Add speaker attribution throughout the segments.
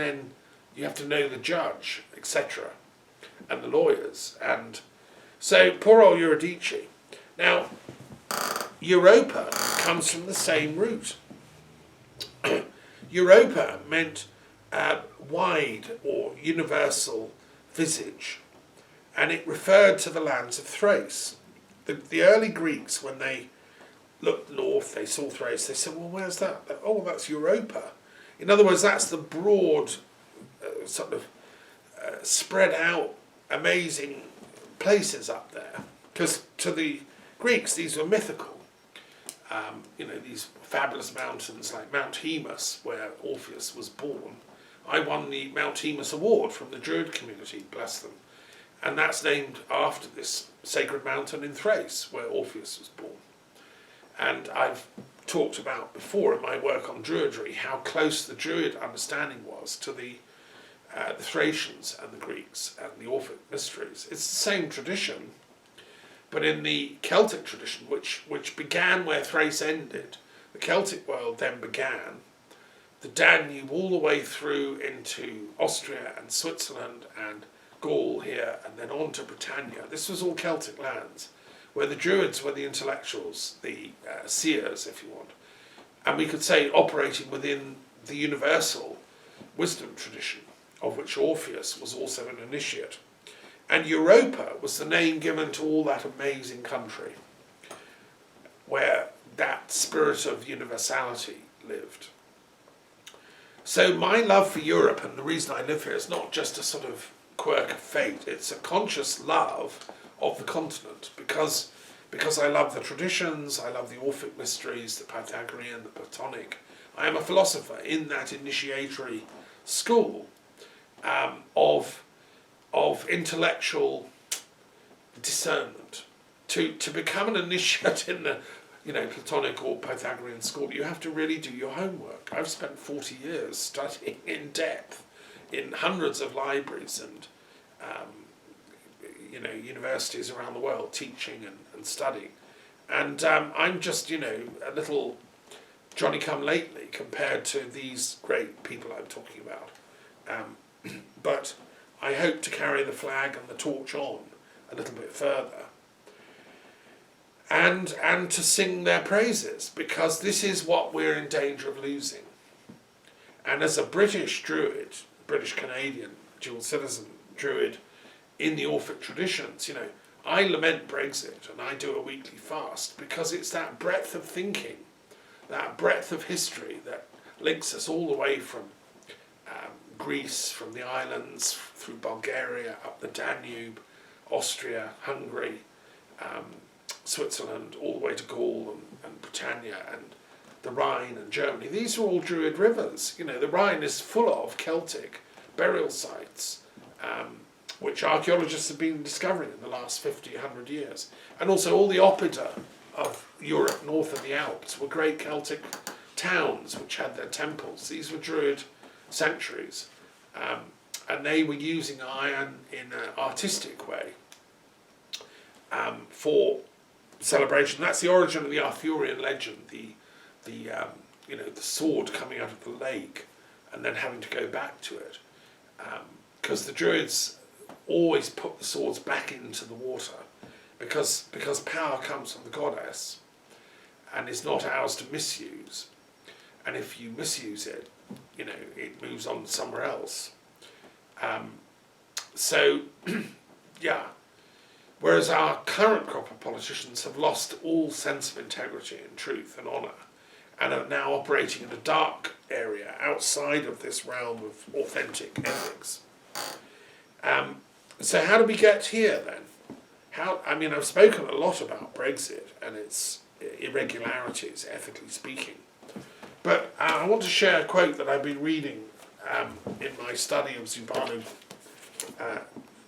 Speaker 1: then you have to know the judge, etc., and the lawyers. And so poor old Eurydice. Now, Europa comes from the same root. Europa meant wide or universal visage, and it referred to the lands of Thrace. The early Greeks, when they looked north, they saw Thrace, they said, well, where's that? Oh, that's Europa. In other words, that's the broad, sort of spread out, amazing places up there. Because to the Greeks, these were mythical. These fabulous mountains like Mount Haemus, where Orpheus was born. I won the Mount Haemus Award from the Druid community, bless them. And that's named after this sacred mountain in Thrace, where Orpheus was born. And I've talked about before in my work on Druidry how close the Druid understanding was to the Thracians and the Greeks and the Orphic mysteries. It's the same tradition, but in the Celtic tradition, which began where Thrace ended, the Celtic world then began the Danube all the way through into Austria and Switzerland and Gaul here, and then on to Britannia. This was all Celtic lands, where the Druids were the intellectuals, the seers, if you want. And we could say operating within the universal wisdom tradition, of which Orpheus was also an initiate. And Europa was the name given to all that amazing country, where that spirit of universality lived. So my love for Europe, and the reason I live here, is not just a sort of quirk of fate, it's a conscious love of the continent, because I love the traditions, I love the Orphic mysteries, the Pythagorean, the Platonic. I am a philosopher in that initiatory school of intellectual discernment. To become an initiate in the Platonic or Pythagorean school, you have to really do your homework. I've spent 40 years studying in depth in hundreds of libraries and universities around the world, teaching and studying. And I'm just, a little Johnny-come-lately compared to these great people I'm talking about. But I hope to carry the flag and the torch on a little bit further. And to sing their praises, because this is what we're in danger of losing. And as a British Druid, British Canadian dual citizen Druid in the Orphic traditions, I lament Brexit and I do a weekly fast because it's that breadth of thinking, that breadth of history that links us all the way from Greece, from the islands, through Bulgaria, up the Danube, Austria, Hungary, Switzerland, all the way to Gaul and Britannia and the Rhine and Germany. These are all Druid rivers. The Rhine is full of Celtic burial sites, which archaeologists have been discovering in the last 50, 100 years. And also all the oppida of Europe north of the Alps were great Celtic towns which had their temples. These were Druid sanctuaries. And they were using iron in an artistic way for celebration. That's the origin of the Arthurian legend, the sword coming out of the lake and then having to go back to it. Because the Druids always put the swords back into the water because power comes from the goddess and is not ours to misuse. And if you misuse it, it moves on somewhere else. Yeah. Whereas our current crop of politicians have lost all sense of integrity and truth and honour and are now operating in a dark area outside of this realm of authentic ethics. So how do we get here then? I've spoken a lot about Brexit and its irregularities, ethically speaking. But I want to share a quote that I've been reading in my study of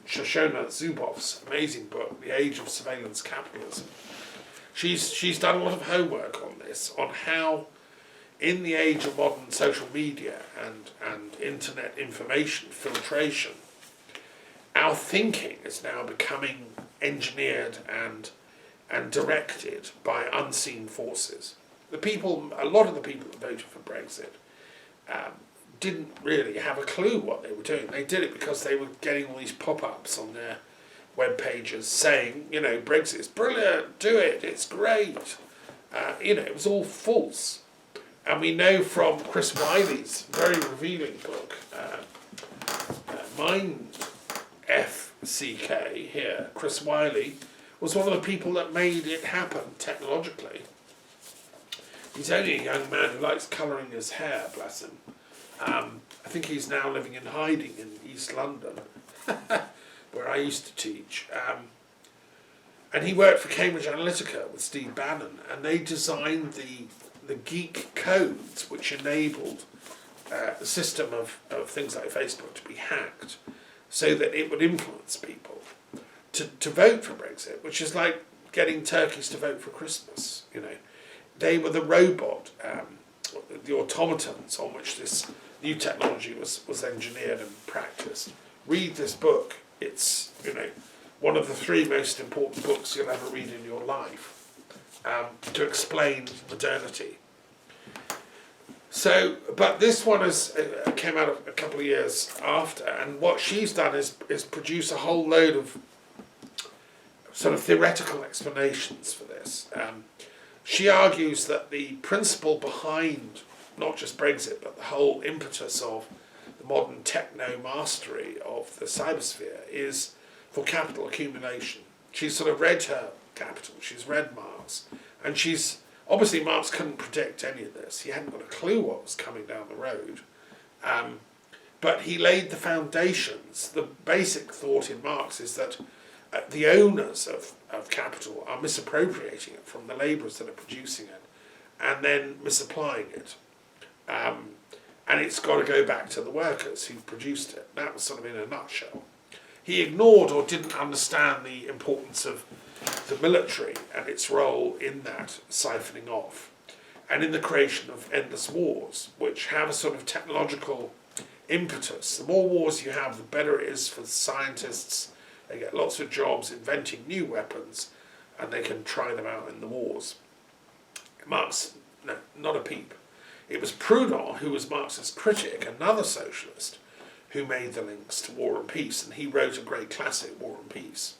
Speaker 1: Soshana Zuboff's amazing book, The Age of Surveillance Capitalism. She's done a lot of homework on this, on how in the age of modern social media and internet information filtration, our thinking is now becoming engineered and directed by unseen forces. A lot of the people that voted for Brexit didn't really have a clue what they were doing. They did it because they were getting all these pop-ups on their web pages saying, you know, Brexit's brilliant, do it, it's great. You know, it was all false. And we know from Chris Wylie's very revealing book, Mind FCK here, Chris Wylie was one of the people that made it happen technologically. He's only a young man who likes colouring his hair, bless him. I think he's now living in hiding in East London, where I used to teach. And he worked for Cambridge Analytica with Steve Bannon, and they designed the geek codes which enabled the system of things like Facebook to be hacked so that it would influence people to vote for Brexit, which is like getting turkeys to vote for Christmas, you know. They were the robot, the automatons on which this new technology was engineered and practiced. Read this book. It's, you know, one of the 3 most important books you'll ever read in your life to explain modernity. So, but this one came out a couple of years after, and what she's done is produce a whole load of sort of theoretical explanations for this. She argues that the principle behind not just Brexit, but the whole impetus of the modern techno-mastery of the cybersphere is for capital accumulation. She's sort of read her Capital, she's read Marx, and she's, obviously Marx couldn't predict any of this. He hadn't got a clue what was coming down the road. But he laid the foundations. The basic thought in Marx is that the owners of capital are misappropriating it from the labourers that are producing it and then misapplying it. And it's got to go back to the workers who produced it. That was sort of in a nutshell. He ignored or didn't understand the importance of the military and its role in that siphoning off, and in the creation of endless wars, which have a sort of technological impetus. The more wars you have, the better it is for the scientists. They get lots of jobs inventing new weapons, and they can try them out in the wars. Marx, no, not a peep. It was Proudhon, who was Marx's critic, another socialist, who made the links to War and Peace, and he wrote a great classic, War and Peace.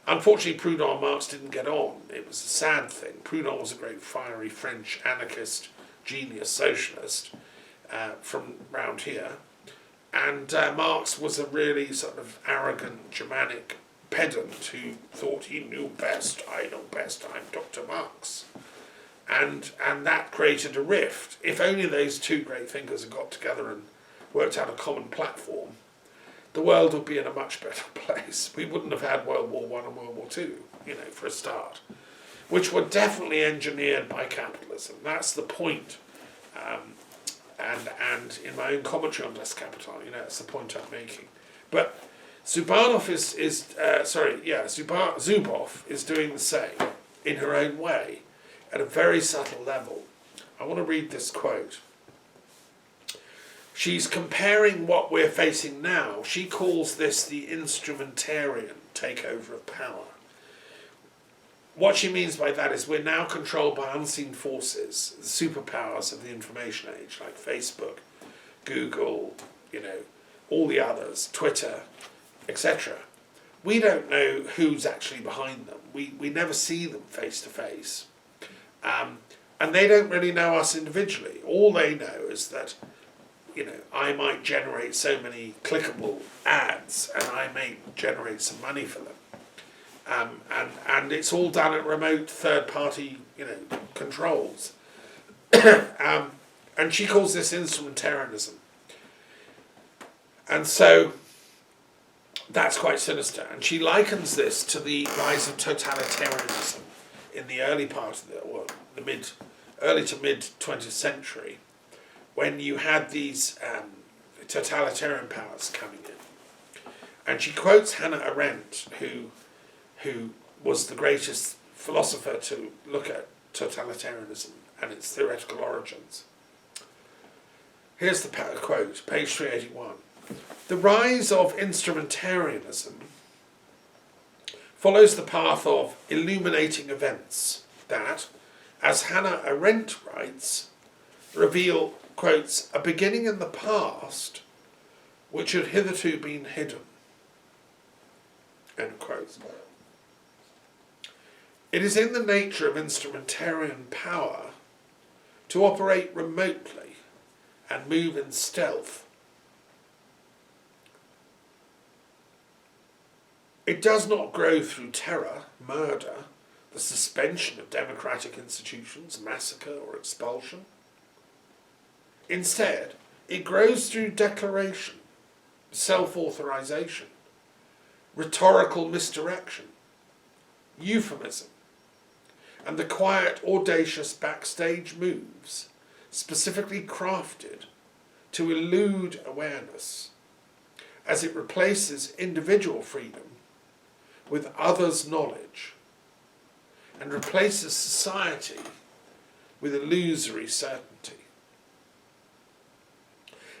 Speaker 1: Unfortunately, Proudhon and Marx didn't get on. It was a sad thing. Proudhon was a great fiery French anarchist, genius socialist from round here, and Marx was a really sort of arrogant Germanic pedant who thought he knew best. I know best, I'm Dr. Marx. And that created a rift. If only those two great thinkers had got together and worked out a common platform, the world would be in a much better place. We wouldn't have had World War I and World War II, you know, for a start, which were definitely engineered by capitalism. That's the point. And in my own commentary on Das Kapital, you know, that's the point I'm making. But Zuboff Zuboff is doing the same in her own way, at a very subtle level. I want to read this quote. She's comparing what we're facing now. She calls this the instrumentarian takeover of power. What she means by that is we're now controlled by unseen forces, the superpowers of the information age, like Facebook, Google, you know, all the others, Twitter, etc. We don't know who's actually behind them. We never see them face to face. And they don't really know us individually. All they know is that, you know, I might generate so many clickable ads and I may generate some money for them. And it's all done at remote third-party, you know, controls. And she calls this instrumentarianism. And so that's quite sinister. And she likens this to the rise of totalitarianism in the early part of the early to mid 20th century, when you had these totalitarian powers coming in. And she quotes Hannah Arendt, who was the greatest philosopher to look at totalitarianism and its theoretical origins. Here's the quote, page 381. The rise of instrumentarianism follows the path of illuminating events that, as Hannah Arendt writes, reveal quotes, a beginning in the past which had hitherto been hidden, end quotes. It is in the nature of instrumentarian power to operate remotely and move in stealth. It does not grow through terror, murder, the suspension of democratic institutions, massacre or expulsion. Instead, it grows through declaration, self-authorization, rhetorical misdirection, euphemism, and the quiet, audacious backstage moves specifically crafted to elude awareness as it replaces individual freedom with others' knowledge and replaces society with illusory certainty.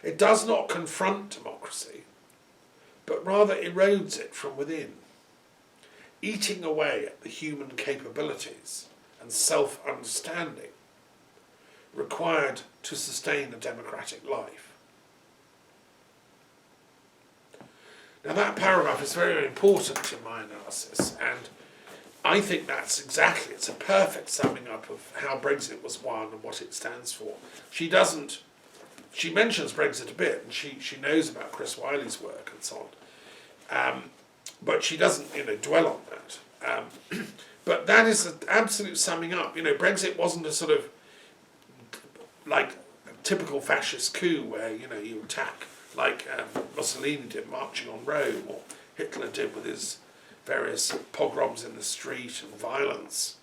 Speaker 1: It does not confront democracy, but rather erodes it from within, eating away at the human capabilities and self-understanding required to sustain a democratic life. Now that paragraph is very, very important in my analysis, and I think that's exactly, it's a perfect summing up of how Brexit was won and what it stands for. She mentions Brexit a bit, and she knows about Chris Wylie's work and so on, but she doesn't, dwell on that. But that is an absolute summing up. Brexit wasn't a sort of like a typical fascist coup where you attack like Mussolini did marching on Rome, or Hitler did with his various pogroms in the street and violence.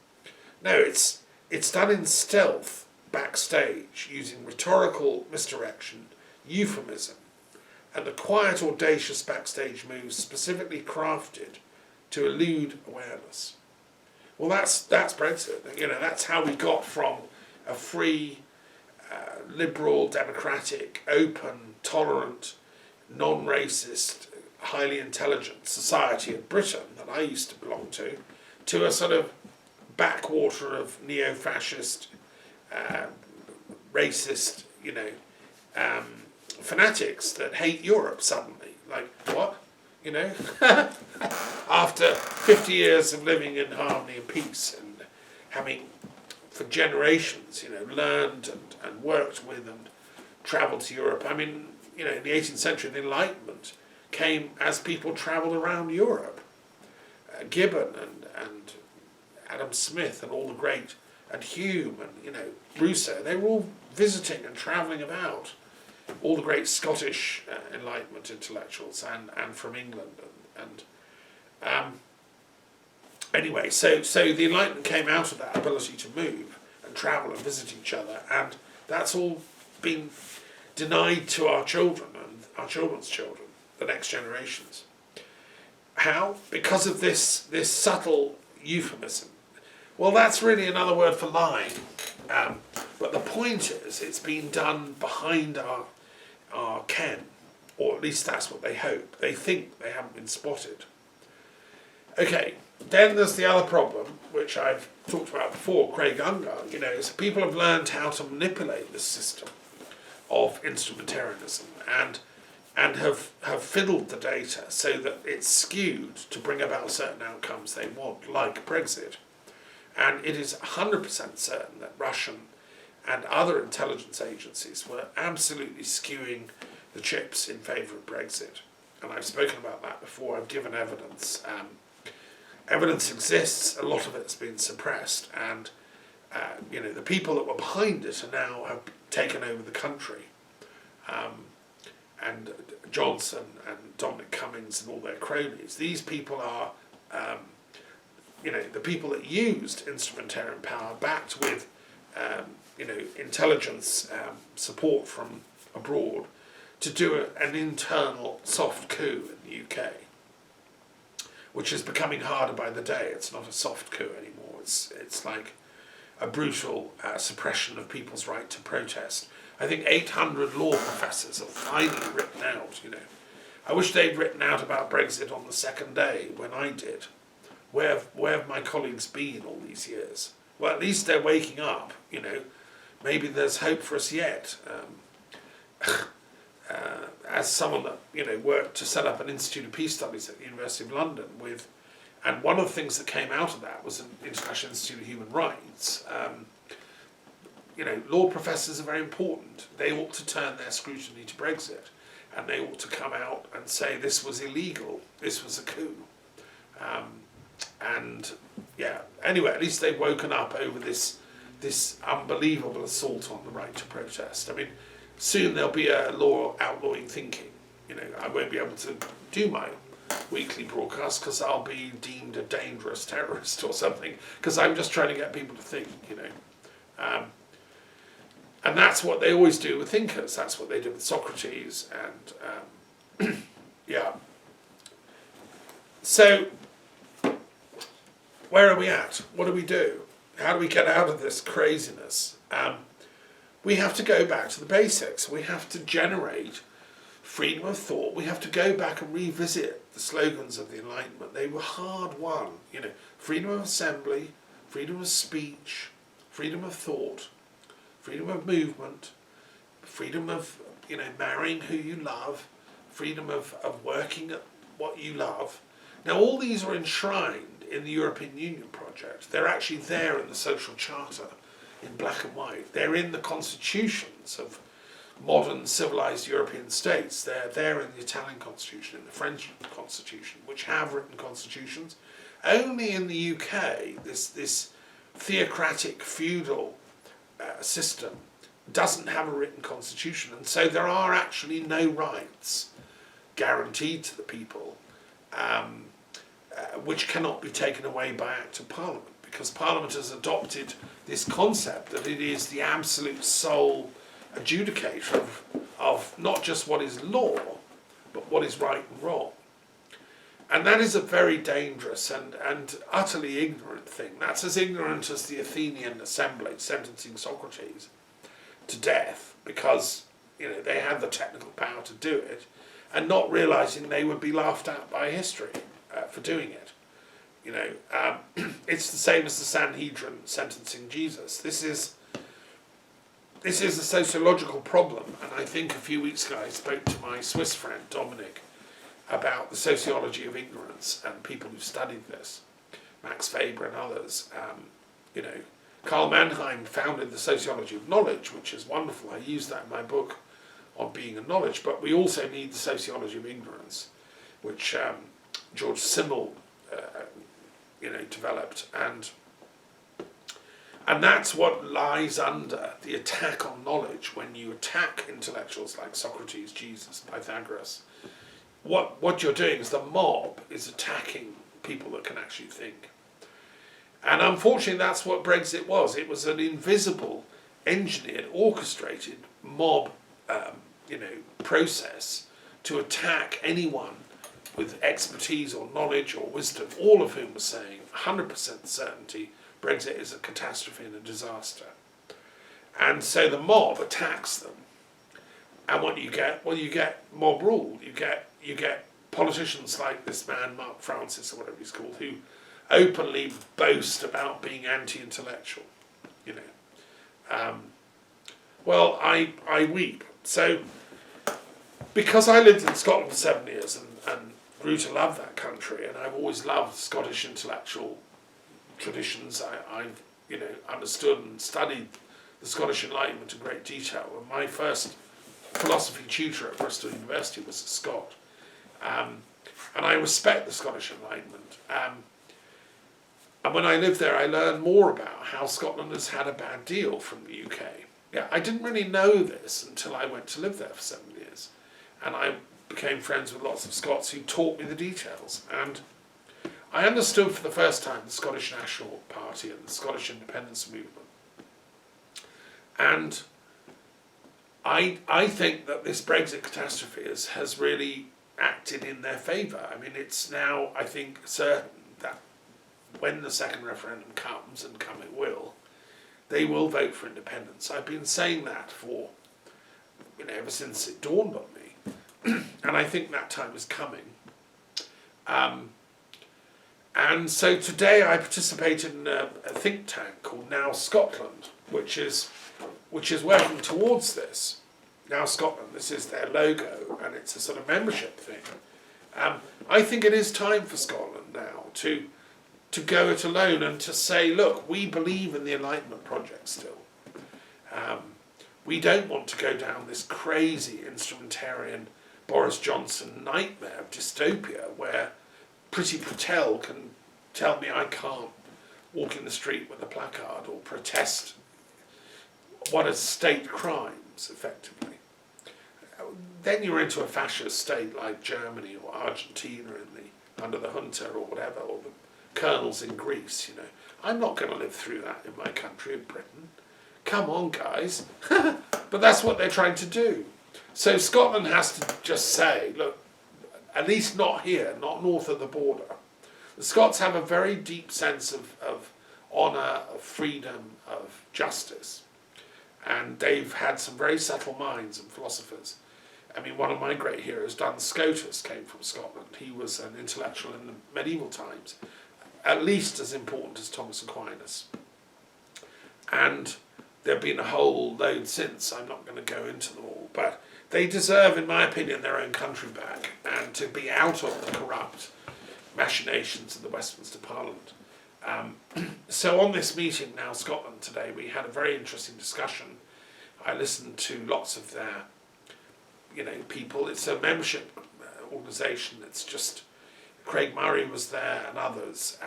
Speaker 1: No, it's done in stealth, backstage, using rhetorical misdirection, euphemism, and a quiet, audacious backstage move specifically crafted to elude awareness. Well, that's Brexit. That's how we got from a free, liberal, democratic, open, tolerant, non-racist, highly intelligent society in Britain that I used to belong to a sort of backwater of neo-fascist, racist, fanatics that hate Europe suddenly. Like, what? After 50 years of living in harmony and peace and having, for generations, learned and worked with and travelled to Europe. I mean, in the 18th century, the Enlightenment came as people travelled around Europe. Gibbon and Adam Smith and all the great, and Hume and, Rousseau, they were all visiting and travelling about. All the great Scottish Enlightenment intellectuals and from England anyway, so the Enlightenment came out of that ability to move and travel and visit each other, and that's all been denied to our children and our children's children, the next generations. How? Because of this subtle euphemism. Well, that's really another word for lying. But the point is, it's been done behind our ken, or at least that's what they hope. They think they haven't been spotted. Okay, then there's the other problem, which I've talked about before, Craig Unger, is people have learned how to manipulate this system of instrumentarianism and have fiddled the data so that it's skewed to bring about certain outcomes they want, like Brexit. And it is 100% certain that Russian and other intelligence agencies were absolutely skewing the chips in favour of Brexit. And I've spoken about that before, I've given evidence. Evidence exists, a lot of it's been suppressed, and the people that were behind it have taken over the country. And Johnson and Dominic Cummings and all their cronies, these people are the people that used instrumentarian power backed with intelligence support from abroad to do an internal soft coup in the UK, which is becoming harder by the day. It's not a soft coup anymore. It's like a brutal suppression of people's right to protest. I think 800 law professors have finally written out, I wish they'd written out about Brexit on the second day when I did. Where have my colleagues been all these years? Well, at least they're waking up, Maybe there's hope for us yet. as someone that worked to set up an Institute of Peace Studies at the University of London and one of the things that came out of that was an International Institute of Human Rights. Law professors are very important. They ought to turn their scrutiny to Brexit, and they ought to come out and say this was illegal, this was a coup. Anyway, at least they've woken up over this unbelievable assault on the right to protest. I mean, soon there'll be a law outlawing thinking. I won't be able to do my weekly broadcast because I'll be deemed a dangerous terrorist or something, because I'm just trying to get people to think, and that's what they always do with thinkers. That's what they did with Socrates, and So, where are we at? What do we do? How do we get out of this craziness? We have to go back to the basics. We have to generate freedom of thought. We have to go back and revisit the slogans of the Enlightenment. They were hard won. Freedom of assembly, freedom of speech, freedom of thought, freedom of movement, freedom of marrying who you love, freedom of working at what you love. Now all these are enshrined in the European Union project. They're actually there in the social charter in black and white. They're in the constitutions of modern civilized European states. They're there in the Italian constitution, in the French constitution, which have written constitutions. Only in the UK, this theocratic feudal system doesn't have a written constitution, and so there are actually no rights guaranteed to the people, which cannot be taken away by Act of Parliament, because Parliament has adopted this concept that it is the absolute sole adjudicator of not just what is law, but what is right and wrong. And that is a very dangerous and utterly ignorant thing. That's as ignorant as the Athenian assembly sentencing Socrates to death because they had the technical power to do it, and not realising they would be laughed at by history for doing it. It's the same as the Sanhedrin sentencing Jesus. This is a sociological problem, and I think a few weeks ago I spoke to my Swiss friend Dominic about the sociology of ignorance and people who studied this, Max Weber and others. Karl Mannheim founded the sociology of knowledge, which is wonderful. I use that in my book on being and knowledge, but we also need the sociology of ignorance, which George Simmel developed, and that's what lies under the attack on knowledge when you attack intellectuals like Socrates, Jesus, Pythagoras. What you're doing is the mob is attacking people that can actually think. And unfortunately that's what Brexit was. It was an invisible, engineered, orchestrated mob process to attack anyone with expertise or knowledge or wisdom, all of whom were saying 100% certainty Brexit is a catastrophe and a disaster. And so the mob attacks them. And what do you get? Well, you get mob rule. You get politicians like this man, Mark Francis, or whatever he's called, who openly boast about being anti-intellectual. Well, I weep. So, because I lived in Scotland for 7 years and grew to love that country, and I've always loved Scottish intellectual traditions, I've understood and studied the Scottish Enlightenment in great detail. And my first philosophy tutor at Bristol University was a Scot. And I respect the Scottish Enlightenment. And when I lived there, I learned more about how Scotland has had a bad deal from the UK. Yeah, I didn't really know this until I went to live there for 7 years. And I became friends with lots of Scots who taught me the details. And I understood for the first time the Scottish National Party and the Scottish independence movement. And I think that this Brexit catastrophe has really acted in their favour. I mean, it's now, I think, certain that when the second referendum comes, and come it will, they will vote for independence. I've been saying that for, ever since it dawned on me. And I think that time is coming. And so today I participated in a think tank called Now Scotland, which is working towards this. Now Scotland, this is their logo, and it's a sort of membership thing. I think it is time for Scotland now to go it alone and to say, look, we believe in the Enlightenment project still. We don't want to go down this crazy instrumentarian Boris Johnson nightmare of dystopia where Priti Patel can tell me I can't walk in the street with a placard or protest what is state crimes, effectively. Then you're into a fascist state like Germany or Argentina under the junta or whatever, or the colonels in Greece, you know. I'm not going to live through that in my country, in Britain. Come on, guys. But that's what they're trying to do. So Scotland has to just say, look, at least not here, not north of the border. The Scots have a very deep sense of honour, of freedom, of justice. And they've had some very subtle minds and philosophers. I mean, one of my great heroes, Duns Scotus, came from Scotland. He was an intellectual in the medieval times, at least as important as Thomas Aquinas. And there have been a whole load since. I'm not going to go into them all. But they deserve, in my opinion, their own country back and to be out of the corrupt machinations of the Westminster Parliament. So on this meeting now, Scotland, today, we had a very interesting discussion. I listened to lots of their people. It's a membership organisation. It's just Craig Murray was there and others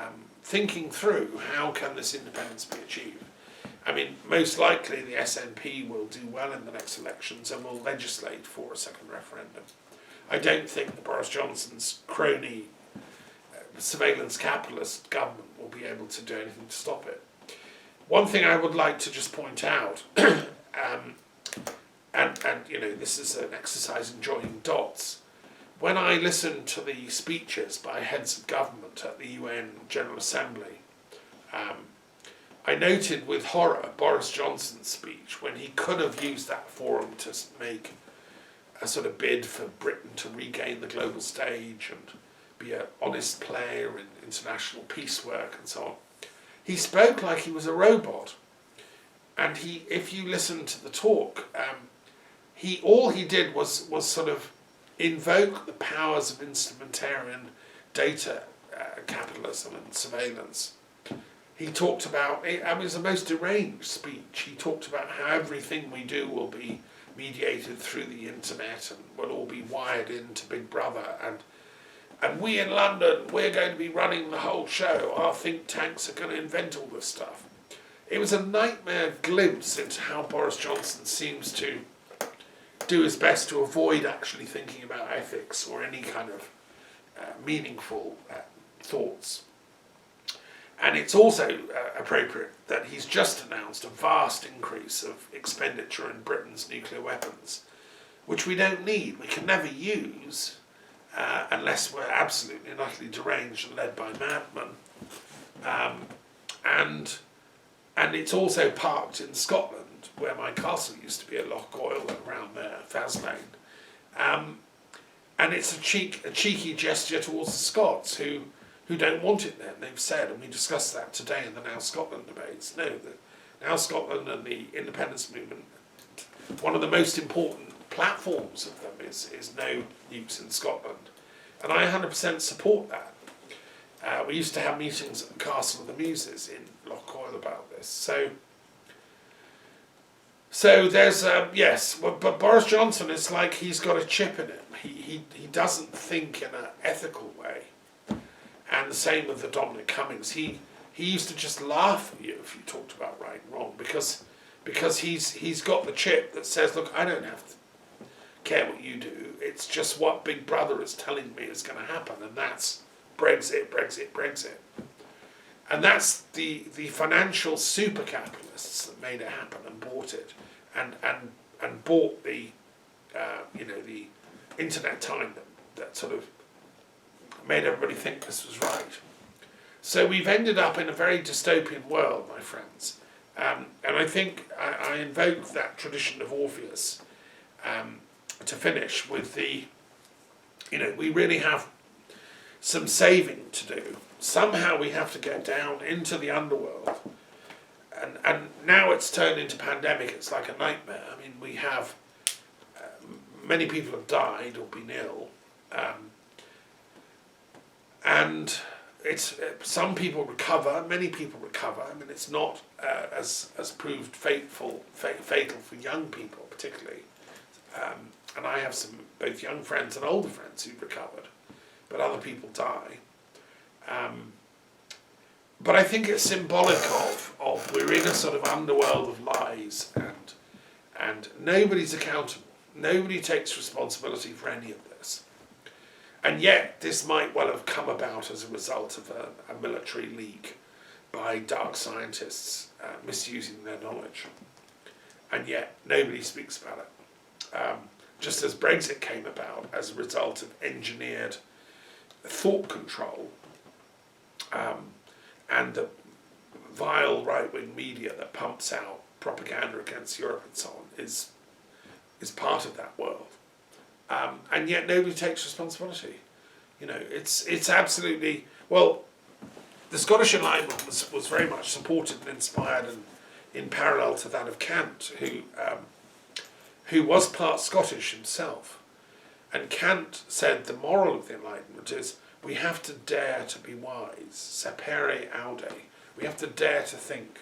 Speaker 1: thinking through how can this independence be achieved. I mean, most likely the SNP will do well in the next elections and will legislate for a second referendum. I don't think that Boris Johnson's crony surveillance capitalist government will be able to do anything to stop it. One thing I would like to just point out, and this is an exercise in joining dots. When I listened to the speeches by heads of government at the UN General Assembly, I noted with horror Boris Johnson's speech when he could have used that forum to make a sort of bid for Britain to regain the global stage and be an honest player in international peace work and so on. He spoke like he was a robot. And if you listen to the talk, all he did was sort of invoke the powers of instrumentarian data capitalism and surveillance. He talked about, it was the most deranged speech. He talked about how everything we do will be mediated through the internet and will all be wired into Big Brother. And we in London, we're going to be running the whole show. Our think tanks are going to invent all this stuff. It was a nightmare glimpse into how Boris Johnson seems to do his best to avoid actually thinking about ethics or any kind of meaningful thoughts. And it's also appropriate that he's just announced a vast increase of expenditure in Britain's nuclear weapons, which we don't need, we can never use, unless we're absolutely and utterly deranged and led by madmen. And it's also parked in Scotland, where my castle used to be at Loch Goil and around there, Faslane. And it's a cheeky gesture towards the Scots who don't want it then. They've said, and we discussed that today in the Now Scotland debates, no, the Now Scotland and the independence movement, one of the most important platforms of them is no nukes in Scotland. And I 100% support that. We used to have meetings at the Castle of the Muses in Loch Goil about this. So there's, yes, but Boris Johnson, it's like he's got a chip in him. He doesn't think in an ethical way. And the same with the Dominic Cummings. He used to just laugh at you if you talked about right and wrong, because he's got the chip that says, look, I don't have to care what you do. It's just what Big Brother is telling me is going to happen, and that's Brexit, Brexit, Brexit. And that's the financial super capitalists that made it happen and bought it, and bought the the internet time that sort of made everybody think this was right. So we've ended up in a very dystopian world, my friends. And I think I invoke that tradition of Orpheus to finish with we really have some saving to do. Somehow we have to get down into the underworld. And now it's turned into pandemic. It's like a nightmare. I mean, we have many people have died or been ill, and some people recover, many people recover. I mean, it's not as proved fatal for young people particularly. And I have some both young friends and older friends who've recovered, but other people die. But I think it's symbolic of we're in a sort of underworld of lies, and nobody's accountable. Nobody takes responsibility for any of this. And yet this might well have come about as a result of a military leak by dark scientists misusing their knowledge. And yet nobody speaks about it. Just as Brexit came about as a result of engineered thought control, and the vile right-wing media that pumps out propaganda against Europe and so on is part of that world. And yet nobody takes responsibility. You know, it's absolutely, well, the Scottish Enlightenment was very much supported and inspired and in parallel to that of Kant, who was part Scottish himself. And Kant said the moral of the Enlightenment is we have to dare to be wise, sapere aude. We have to dare to think.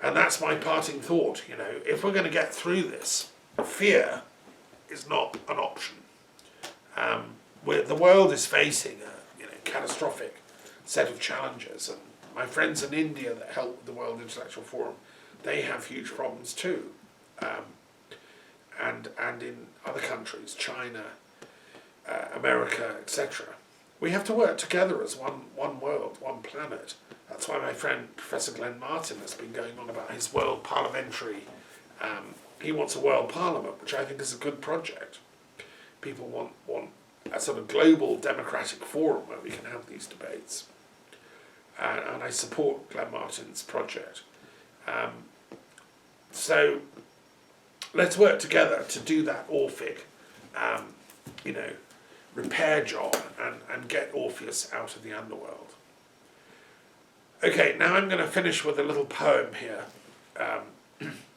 Speaker 1: And that's my parting thought, you know, if we're going to get through this, fear is not an option. The world is facing a catastrophic set of challenges, and my friends in India that help with the World Intellectual Forum, they have huge problems too. And in other countries, China, America, etc. We have to work together as one world, one planet. That's why my friend Professor Glenn Martin has been going on about his world parliamentary. He wants a world parliament, which I think is a good project. People want a sort of global democratic forum where we can have these debates. And I support Glenn Martin's project. So let's work together to do that Orphic, repair job and get Orpheus out of the underworld. Okay, now I'm going to finish with a little poem here,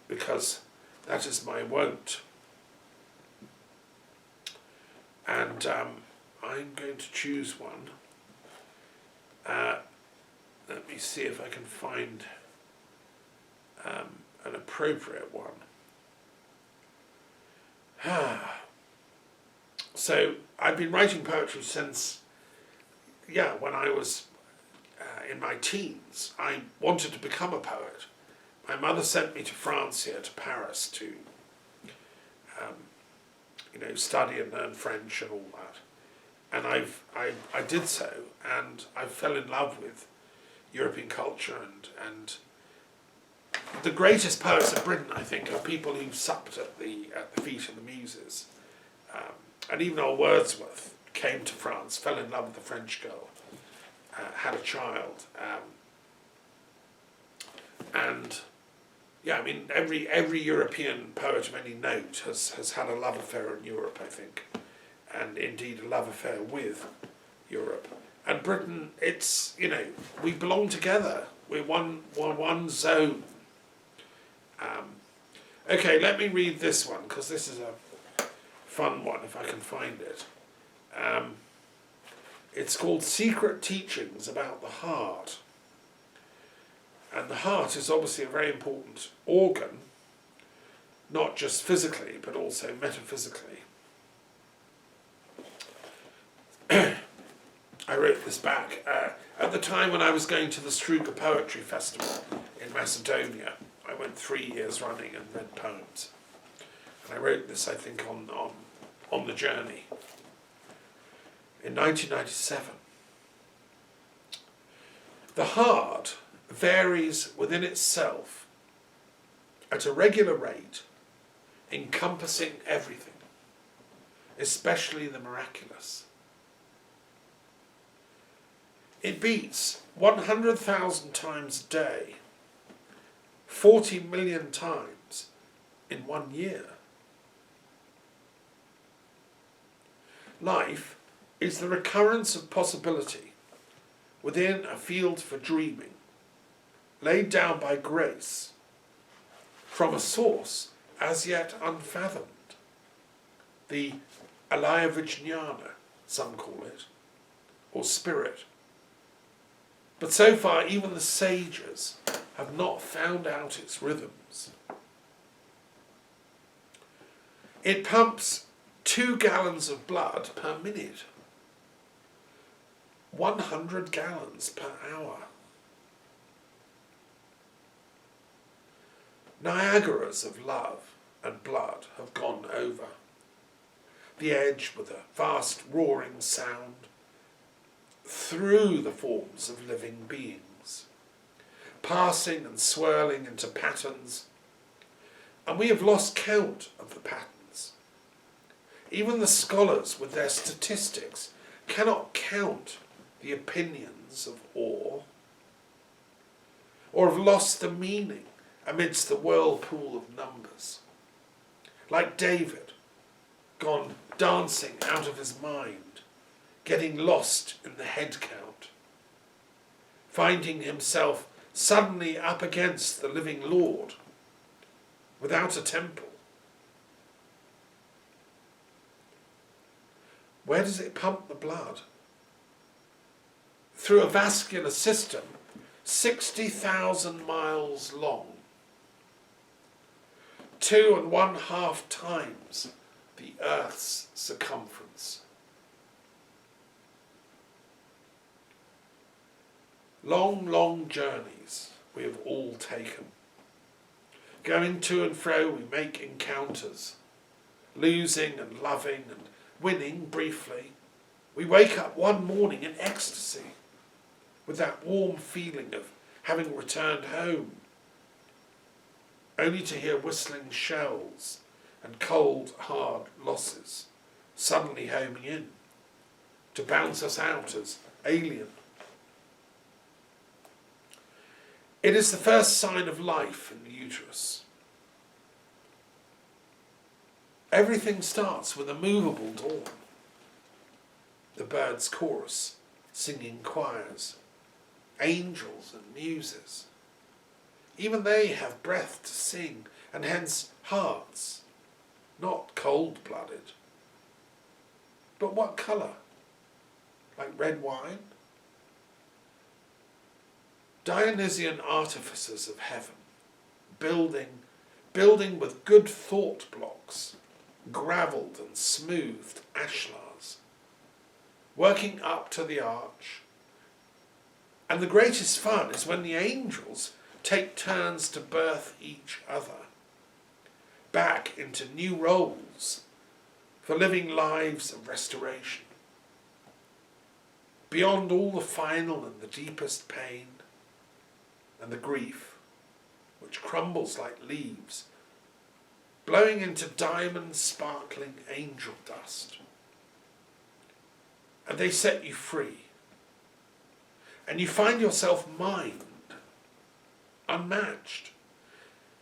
Speaker 1: because that is my wont. And I'm going to choose one. Let me see if I can find an appropriate one. So I've been writing poetry since, when I was in my teens. I wanted to become a poet. My mother sent me to France here, to Paris, to study and learn French and all that. And I did so, and I fell in love with European culture, and the greatest poets of Britain, I think, are people who supped at the feet of the muses. And even old Wordsworth came to France, fell in love with a French girl, had a child, and every European poet of any note has had a love affair in Europe, I think, and indeed a love affair with Europe. And Britain, it's, we belong together. We're one zone. Okay, let me read this one, because this is a fun one, if I can find it. It's called Secret Teachings About the Heart. And the heart is obviously a very important organ, not just physically, but also metaphysically. I wrote this back. At the time when I was going to the Struga Poetry Festival in Macedonia, I went 3 years running and read poems. And I wrote this, I think, on the journey. In 1997. The heart varies within itself at a regular rate, encompassing everything, especially the miraculous. It beats 100,000 times a day, 40 million times in 1 year. Life is the recurrence of possibility within a field for dreaming, laid down by grace from a source as yet unfathomed. the alaya vijnana, some call it, or spirit. But so far, even the sages have not found out its rhythms. It pumps 2 gallons of blood per minute, 100 gallons per hour. Niagaras of love and blood have gone over the edge with a vast roaring sound through the forms of living beings, passing and swirling into patterns, and we have lost count of the patterns. Even the scholars with their statistics cannot count the opinions of all, or have lost the meaning amidst the whirlpool of numbers. Like David, gone dancing out of his mind, getting lost in the head count, finding himself suddenly up against the living Lord, without a temple. Where does it pump the blood? Through a vascular system 60,000 miles long, 2.5 times the Earth's circumference. Long, long journeys we have all taken. Going to and fro, we make encounters, losing and loving and winning briefly. We wake up one morning in ecstasy, with that warm feeling of having returned home, only to hear whistling shells and cold, hard losses suddenly homing in, to bounce us out as alien. It is the first sign of life in the uterus. Everything starts with a movable dawn. The birds' chorus, singing choirs, angels and muses. Even they have breath to sing, and hence hearts, not cold-blooded. But what colour? Like red wine? Dionysian artificers of heaven, building with good thought blocks, gravelled and smoothed ashlars, working up to the arch. And the greatest fun is when the angels take turns to birth each other back into new roles for living lives of restoration. Beyond all the final and the deepest pain and the grief, which crumbles like leaves, blowing into diamond sparkling angel dust. And they set you free. And you find yourself mind, unmatched,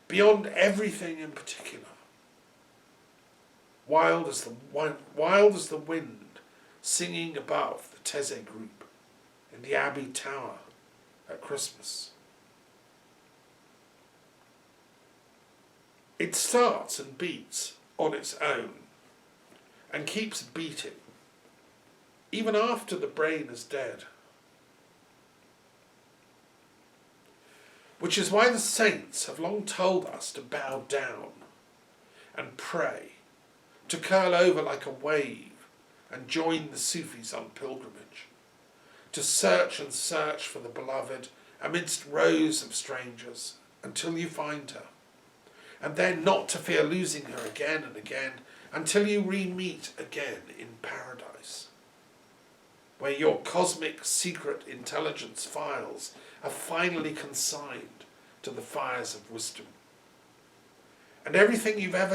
Speaker 1: beyond everything in particular. Wild as the wind singing above the Teze group in the Abbey Tower at Christmas. It starts and beats on its own and keeps beating, even after the brain is dead. Which is why the saints have long told us to bow down and pray, to curl over like a wave and join the Sufis on pilgrimage, to search and search for the beloved amidst rows of strangers until you find her, and then not to fear losing her again and again until you re-meet again in paradise, where your cosmic secret intelligence files are finally consigned to the fires of wisdom. And everything you've ever